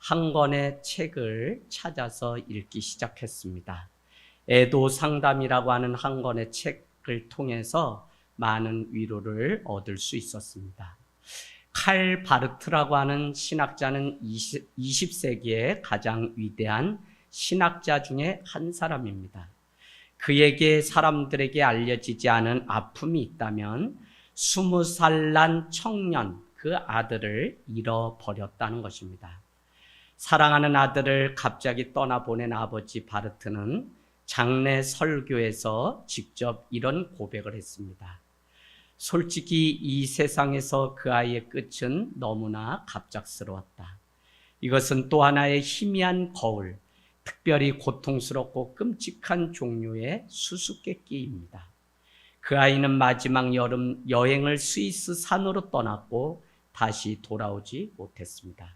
한 권의 책을 찾아서 읽기 시작했습니다. 애도 상담이라고 하는 한 권의 책을 통해서 많은 위로를 얻을 수 있었습니다. 칼 바르트라고 하는 신학자는 20세기의 가장 위대한 신학자 중에 한 사람입니다. 그에게 사람들에게 알려지지 않은 아픔이 있다면 20살 난 청년 그 아들을 잃어버렸다는 것입니다. 사랑하는 아들을 갑자기 떠나보낸 아버지 바르트는 장례 설교에서 직접 이런 고백을 했습니다. 솔직히 이 세상에서 그 아이의 끝은 너무나 갑작스러웠다. 이것은 또 하나의 희미한 거울, 특별히 고통스럽고 끔찍한 종류의 수수께끼입니다. 그 아이는 마지막 여름 여행을 스위스 산으로 떠났고 다시 돌아오지 못했습니다.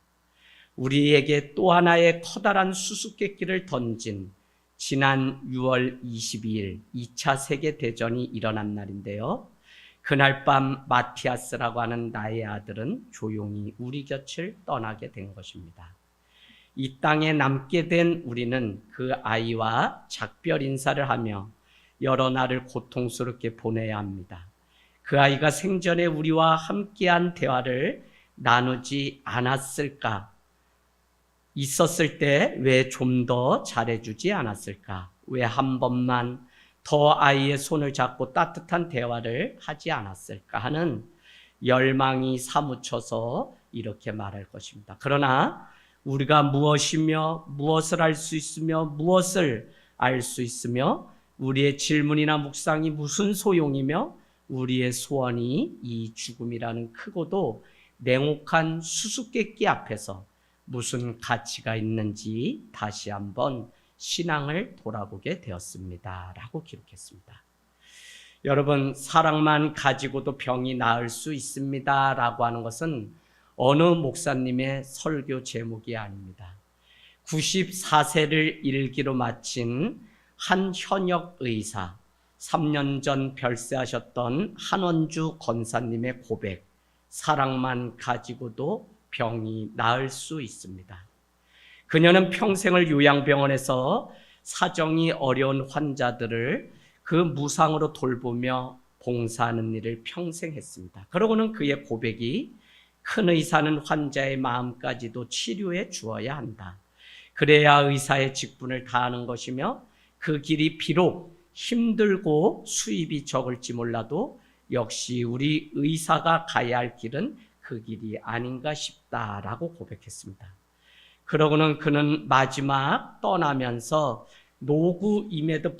우리에게 또 하나의 커다란 수수께끼를 던진 지난 6월 22일 2차 세계대전이 일어난 날인데요. 그날 밤 마티아스라고 하는 나의 아들은 조용히 우리 곁을 떠나게 된 것입니다. 이 땅에 남게 된 우리는 그 아이와 작별 인사를 하며 여러 날을 고통스럽게 보내야 합니다. 그 아이가 생전에 우리와 함께한 대화를 나누지 않았을까? 있었을 때 왜 좀 더 잘해주지 않았을까? 왜 한 번만 더 아이의 손을 잡고 따뜻한 대화를 하지 않았을까 하는 열망이 사무쳐서 이렇게 말할 것입니다. 그러나 우리가 무엇이며 무엇을 알 수 있으며 무엇을 알 수 있으며 우리의 질문이나 묵상이 무슨 소용이며 우리의 소원이 이 죽음이라는 크고도 냉혹한 수수께끼 앞에서 무슨 가치가 있는지 다시 한번 신앙을 돌아보게 되었습니다. 라고 기록했습니다. 여러분, 사랑만 가지고도 병이 나을 수 있습니다. 라고 하는 것은 어느 목사님의 설교 제목이 아닙니다. 94세를 일기로 마친 한 현역 의사, 3년 전 별세하셨던 한원주 권사님의 고백, 사랑만 가지고도 병이 나을 수 있습니다. 그녀는 평생을 요양병원에서 사정이 어려운 환자들을 그 무상으로 돌보며 봉사하는 일을 평생 했습니다. 그러고는 그의 고백이 큰 의사는 환자의 마음까지도 치료해 주어야 한다. 그래야 의사의 직분을 다하는 것이며 그 길이 비록 힘들고 수입이 적을지 몰라도 역시 우리 의사가 가야 할 길은 그 길이 아닌가 싶다라고 고백했습니다. 그러고는 그는 마지막 떠나면서 노구임에도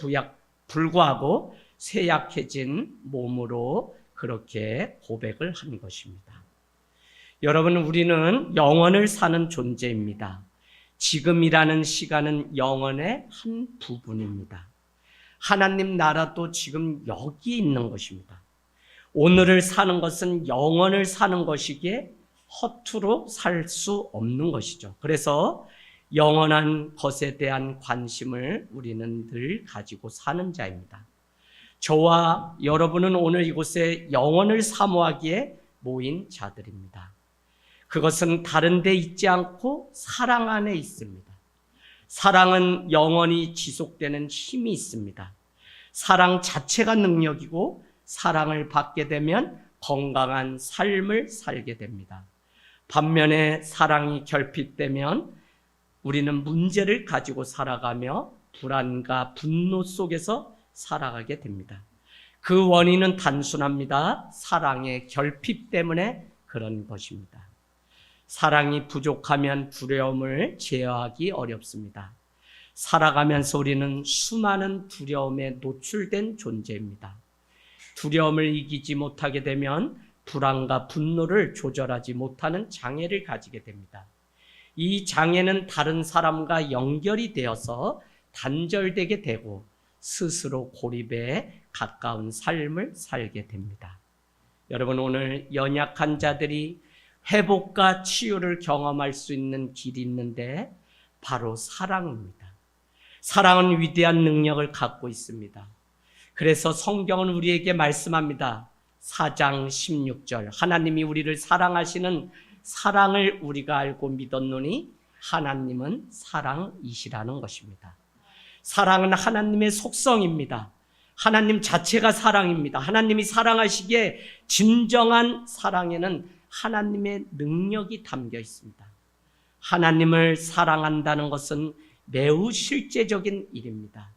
불구하고 쇠약해진 몸으로 그렇게 고백을 한 것입니다. 여러분, 우리는 영원을 사는 존재입니다. 지금이라는 시간은 영원의 한 부분입니다. 하나님 나라도 지금 여기 있는 것입니다. 오늘을 사는 것은 영원을 사는 것이기에 허투루 살 수 없는 것이죠. 그래서 영원한 것에 대한 관심을 우리는 늘 가지고 사는 자입니다. 저와 여러분은 오늘 이곳에 영원을 사모하기에 모인 자들입니다. 그것은 다른 데 있지 않고 사랑 안에 있습니다. 사랑은 영원히 지속되는 힘이 있습니다. 사랑 자체가 능력이고 사랑을 받게 되면 건강한 삶을 살게 됩니다. 반면에 사랑이 결핍되면 우리는 문제를 가지고 살아가며 불안과 분노 속에서 살아가게 됩니다. 그 원인은 단순합니다. 사랑의 결핍 때문에 그런 것입니다. 사랑이 부족하면 두려움을 제어하기 어렵습니다. 살아가면서 우리는 수많은 두려움에 노출된 존재입니다. 두려움을 이기지 못하게 되면 불안과 분노를 조절하지 못하는 장애를 가지게 됩니다. 이 장애는 다른 사람과 연결이 되어서 단절되게 되고 스스로 고립에 가까운 삶을 살게 됩니다. 여러분, 오늘 연약한 자들이 회복과 치유를 경험할 수 있는 길이 있는데 바로 사랑입니다. 사랑은 위대한 능력을 갖고 있습니다. 그래서 성경은 우리에게 말씀합니다. 4장 16절 하나님이 우리를 사랑하시는 사랑을 우리가 알고 믿었노니 하나님은 사랑이시라는 것입니다. 사랑은 하나님의 속성입니다. 하나님 자체가 사랑입니다. 하나님이 사랑하시기에 진정한 사랑에는 하나님의 능력이 담겨 있습니다. 하나님을 사랑한다는 것은 매우 실제적인 일입니다.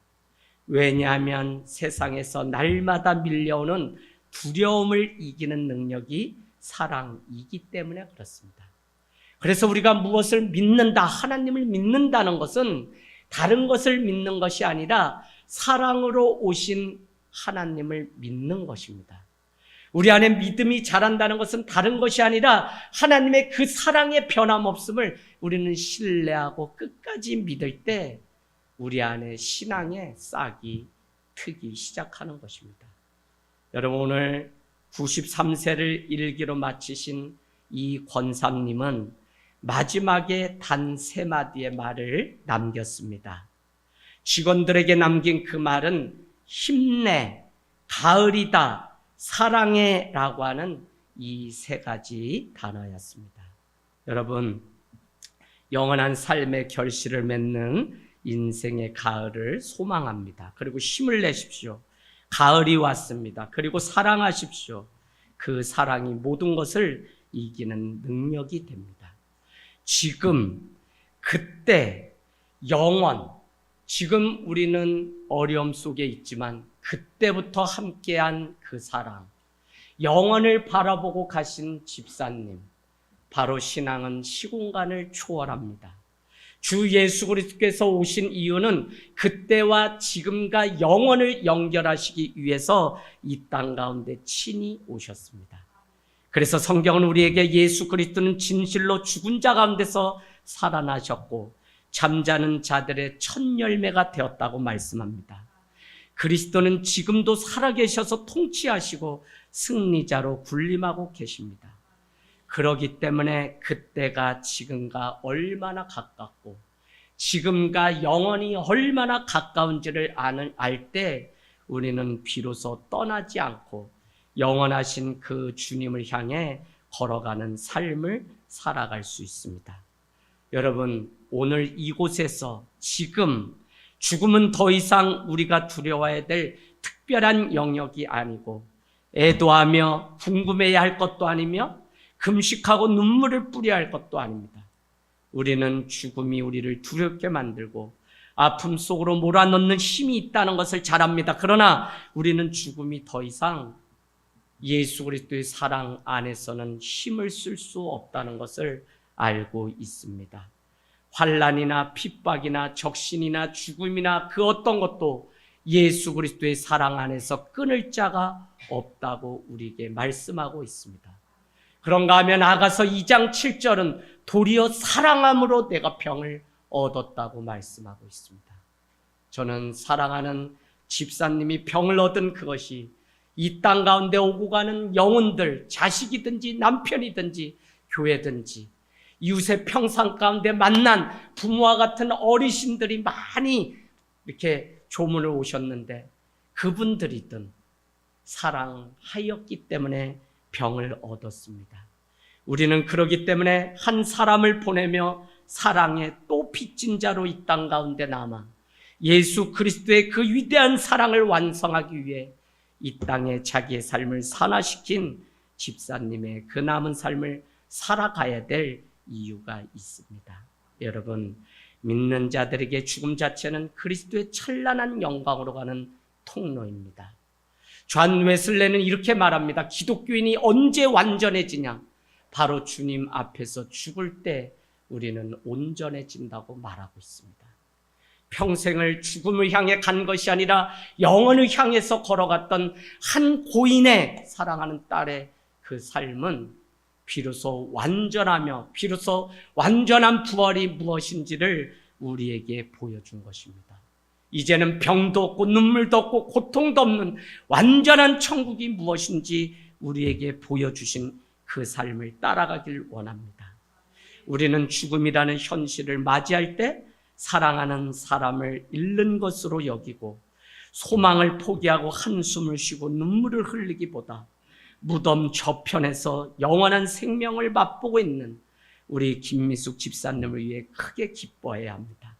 왜냐하면 세상에서 날마다 밀려오는 두려움을 이기는 능력이 사랑이기 때문에 그렇습니다. 그래서 우리가 무엇을 믿는다, 하나님을 믿는다는 것은 다른 것을 믿는 것이 아니라 사랑으로 오신 하나님을 믿는 것입니다. 우리 안에 믿음이 자란다는 것은 다른 것이 아니라 하나님의 그 사랑의 변함없음을 우리는 신뢰하고 끝까지 믿을 때 우리 안에 신앙의 싹이 트기 시작하는 것입니다. 여러분, 오늘 93세를 일기로 마치신 이 권사님은 마지막에 단 3마디의 말을 남겼습니다. 직원들에게 남긴 그 말은 힘내, 가을이다, 사랑해 라고 하는 이 3가지 단어였습니다. 여러분, 영원한 삶의 결실을 맺는 인생의 가을을 소망합니다. 그리고 힘을 내십시오. 가을이 왔습니다. 그리고 사랑하십시오. 그 사랑이 모든 것을 이기는 능력이 됩니다. 지금, 그때, 영원, 지금 우리는 어려움 속에 있지만 그때부터 함께한 그 사랑, 영원을 바라보고 가신 집사님, 바로 신앙은 시공간을 초월합니다. 주 예수 그리스도께서 오신 이유는 그때와 지금과 영원을 연결하시기 위해서 이 땅 가운데 친히 오셨습니다. 그래서 성경은 우리에게 예수 그리스도는 진실로 죽은 자 가운데서 살아나셨고 잠자는 자들의 첫 열매가 되었다고 말씀합니다. 그리스도는 지금도 살아계셔서 통치하시고 승리자로 군림하고 계십니다. 그러기 때문에 그때가 지금과 얼마나 가깝고 지금과 영원히 얼마나 가까운지를 알 때 우리는 비로소 떠나지 않고 영원하신 그 주님을 향해 걸어가는 삶을 살아갈 수 있습니다. 여러분, 오늘 이곳에서 지금 죽음은 더 이상 우리가 두려워해야 될 특별한 영역이 아니고 애도하며 궁금해야 할 것도 아니며 금식하고 눈물을 뿌려야 할 것도 아닙니다. 우리는 죽음이 우리를 두렵게 만들고 아픔 속으로 몰아넣는 힘이 있다는 것을 잘 압니다. 그러나 우리는 죽음이 더 이상 예수 그리스도의 사랑 안에서는 힘을 쓸 수 없다는 것을 알고 있습니다. 환난이나 핍박이나 적신이나 죽음이나 그 어떤 것도 예수 그리스도의 사랑 안에서 끊을 자가 없다고 우리에게 말씀하고 있습니다. 그런가 하면 아가서 2장 7절은 도리어 사랑함으로 내가 병을 얻었다고 말씀하고 있습니다. 저는 사랑하는 집사님이 병을 얻은 그것이 이 땅 가운데 오고 가는 영혼들, 자식이든지 남편이든지 교회든지 이웃의 평상 가운데 만난 부모와 같은 어르신들이 많이 이렇게 조문을 오셨는데 그분들이든 사랑하였기 때문에 병을 얻었습니다. 우리는 그러기 때문에 한 사람을 보내며 사랑의 또 빚진 자로 이 땅 가운데 남아 예수 그리스도의 그 위대한 사랑을 완성하기 위해 이 땅에 자기의 삶을 산화시킨 집사님의 그 남은 삶을 살아가야 될 이유가 있습니다. 여러분, 믿는 자들에게 죽음 자체는 그리스도의 찬란한 영광으로 가는 통로입니다. 존 웨슬레는 이렇게 말합니다. 기독교인이 언제 완전해지냐? 바로 주님 앞에서 죽을 때 우리는 온전해진다고 말하고 있습니다. 평생을 죽음을 향해 간 것이 아니라 영원을 향해서 걸어갔던 한 고인의 사랑하는 딸의 그 삶은 비로소 완전하며 비로소 완전한 부활이 무엇인지를 우리에게 보여준 것입니다. 이제는 병도 없고 눈물도 없고 고통도 없는 완전한 천국이 무엇인지 우리에게 보여주신 그 삶을 따라가길 원합니다. 우리는 죽음이라는 현실을 맞이할 때 사랑하는 사람을 잃는 것으로 여기고 소망을 포기하고 한숨을 쉬고 눈물을 흘리기보다 무덤 저편에서 영원한 생명을 맛보고 있는 우리 김미숙 집사님을 위해 크게 기뻐해야 합니다.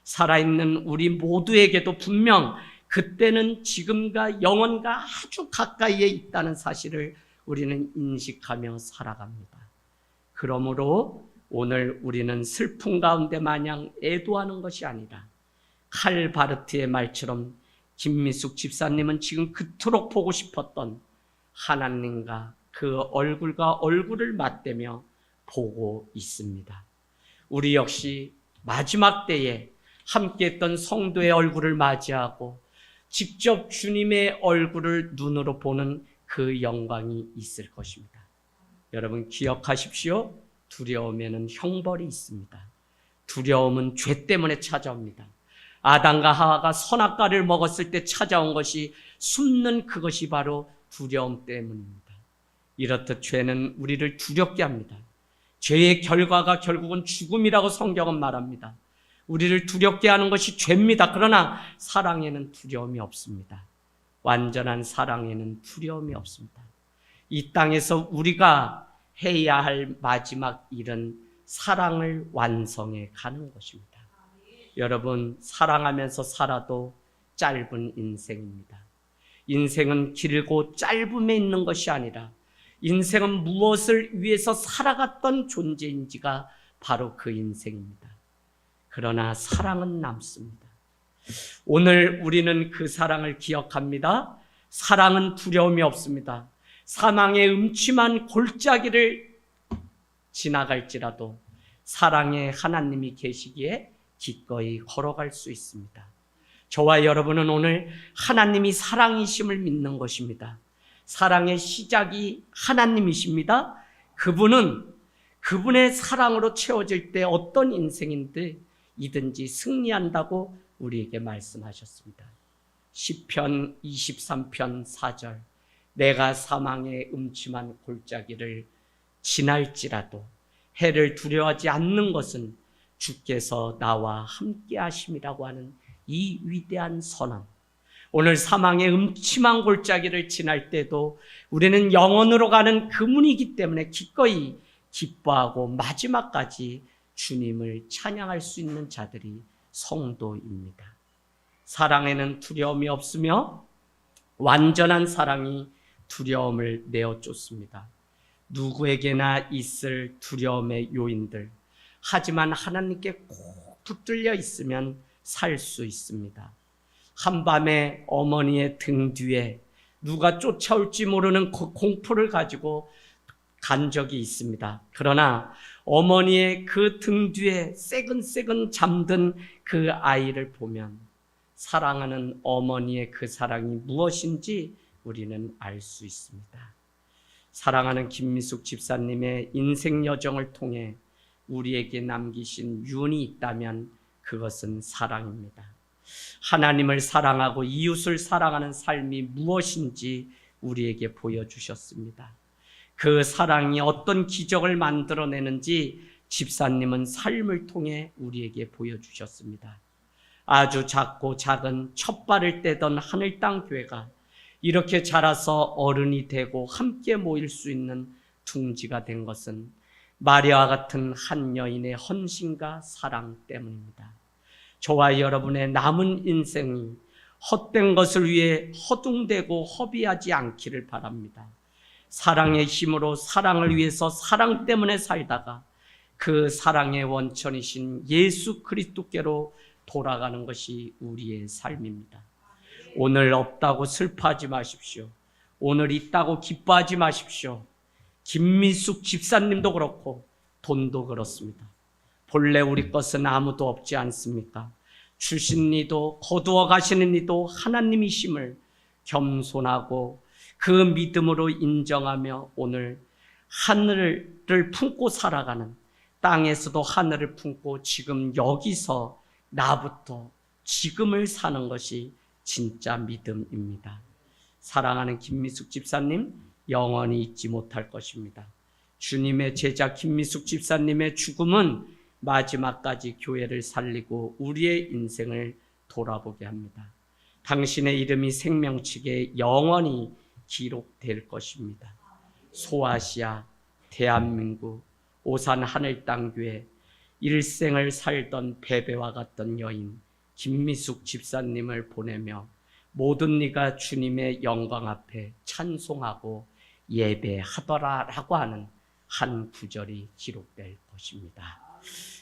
살아있는 우리 모두에게도 분명 그때는 지금과 영원과 아주 가까이에 있다는 사실을 우리는 인식하며 살아갑니다. 그러므로 오늘 우리는 슬픔 가운데 마냥 애도하는 것이 아니라 칼바르트의 말처럼 김미숙 집사님은 지금 그토록 보고 싶었던 하나님과 그 얼굴과 얼굴을 맞대며 보고 있습니다. 우리 역시 마지막 때에 함께했던 성도의 얼굴을 맞이하고 직접 주님의 얼굴을 눈으로 보는 그 영광이 있을 것입니다. 여러분 기억하십시오. 두려움에는 형벌이 있습니다. 두려움은 죄 때문에 찾아옵니다. 아담과 하와가 선악과를 먹었을 때 찾아온 것이 숨는 그것이 바로 두려움 때문입니다. 이렇듯 죄는 우리를 두렵게 합니다. 죄의 결과가 결국은 죽음이라고 성경은 말합니다. 우리를 두렵게 하는 것이 죄입니다. 그러나 사랑에는 두려움이 없습니다. 완전한 사랑에는 두려움이 없습니다. 이 땅에서 우리가 해야 할 마지막 일은 사랑을 완성해 가는 것입니다. 여러분, 사랑하면서 살아도 짧은 인생입니다. 인생은 길고 짧음에 있는 것이 아니라 인생은 무엇을 위해서 살아갔던 존재인지가 바로 그 인생입니다. 그러나 사랑은 남습니다. 오늘 우리는 그 사랑을 기억합니다. 사랑은 두려움이 없습니다. 사망의 음침한 골짜기를 지나갈지라도 사랑의 하나님이 계시기에 기꺼이 걸어갈 수 있습니다. 저와 여러분은 오늘 하나님이 사랑이심을 믿는 것입니다. 사랑의 시작이 하나님이십니다. 그분의 사랑으로 채워질 때 어떤 인생이든지 승리한다고 우리에게 말씀하셨습니다. 시편 23편 4절 내가 사망의 음침한 골짜기를 지날지라도 해를 두려워하지 않는 것은 주께서 나와 함께 하심이라고 하는 이 위대한 선언. 오늘 사망의 음침한 골짜기를 지날 때도 우리는 영원으로 가는 그 문이기 때문에 기꺼이 기뻐하고 마지막까지 주님을 찬양할 수 있는 자들이 성도입니다. 사랑에는 두려움이 없으며 완전한 사랑이 두려움을 내어 쫓습니다. 누구에게나 있을 두려움의 요인들, 하지만 하나님께 꼭 붙들려 있으면 살 수 있습니다. 한밤에 어머니의 등 뒤에 누가 쫓아올지 모르는 그 공포를 가지고 간 적이 있습니다. 그러나 어머니의 그 등 뒤에 새근새근 잠든 그 아이를 보면 사랑하는 어머니의 그 사랑이 무엇인지 우리는 알 수 있습니다. 사랑하는 김미숙 집사님의 인생 여정을 통해 우리에게 남기신 윤이 있다면 그것은 사랑입니다. 하나님을 사랑하고 이웃을 사랑하는 삶이 무엇인지 우리에게 보여주셨습니다. 그 사랑이 어떤 기적을 만들어내는지 집사님은 삶을 통해 우리에게 보여주셨습니다. 아주 작고 작은 첫발을 떼던 하늘땅 교회가 이렇게 자라서 어른이 되고 함께 모일 수 있는 둥지가 된 것은 마리아와 같은 한 여인의 헌신과 사랑 때문입니다. 저와 여러분의 남은 인생이 헛된 것을 위해 허둥대고 허비하지 않기를 바랍니다. 사랑의 힘으로 사랑을 위해서 사랑 때문에 살다가 그 사랑의 원천이신 예수 그리스도께로 돌아가는 것이 우리의 삶입니다. 오늘 없다고 슬퍼하지 마십시오. 오늘 있다고 기뻐하지 마십시오. 김미숙 집사님도 그렇고 돈도 그렇습니다. 본래 우리 것은 아무도 없지 않습니까? 주신 이도 거두어 가시는 이도 하나님이심을 겸손하고 그 믿음으로 인정하며 오늘 하늘을 품고 살아가는, 땅에서도 하늘을 품고 지금 여기서 나부터 지금을 사는 것이 진짜 믿음입니다. 사랑하는 김미숙 집사님, 영원히 잊지 못할 것입니다. 주님의 제자 김미숙 집사님의 죽음은 마지막까지 교회를 살리고 우리의 인생을 돌아보게 합니다. 당신의 이름이 생명책에 영원히 기록될 것입니다. 소아시아, 대한민국, 오산 하늘땅교회 일생을 살던 베베와 같던 여인 김미숙 집사님을 보내며 모든 이가 주님의 영광 앞에 찬송하고 예배하더라라고 하는 한 구절이 기록될 것입니다.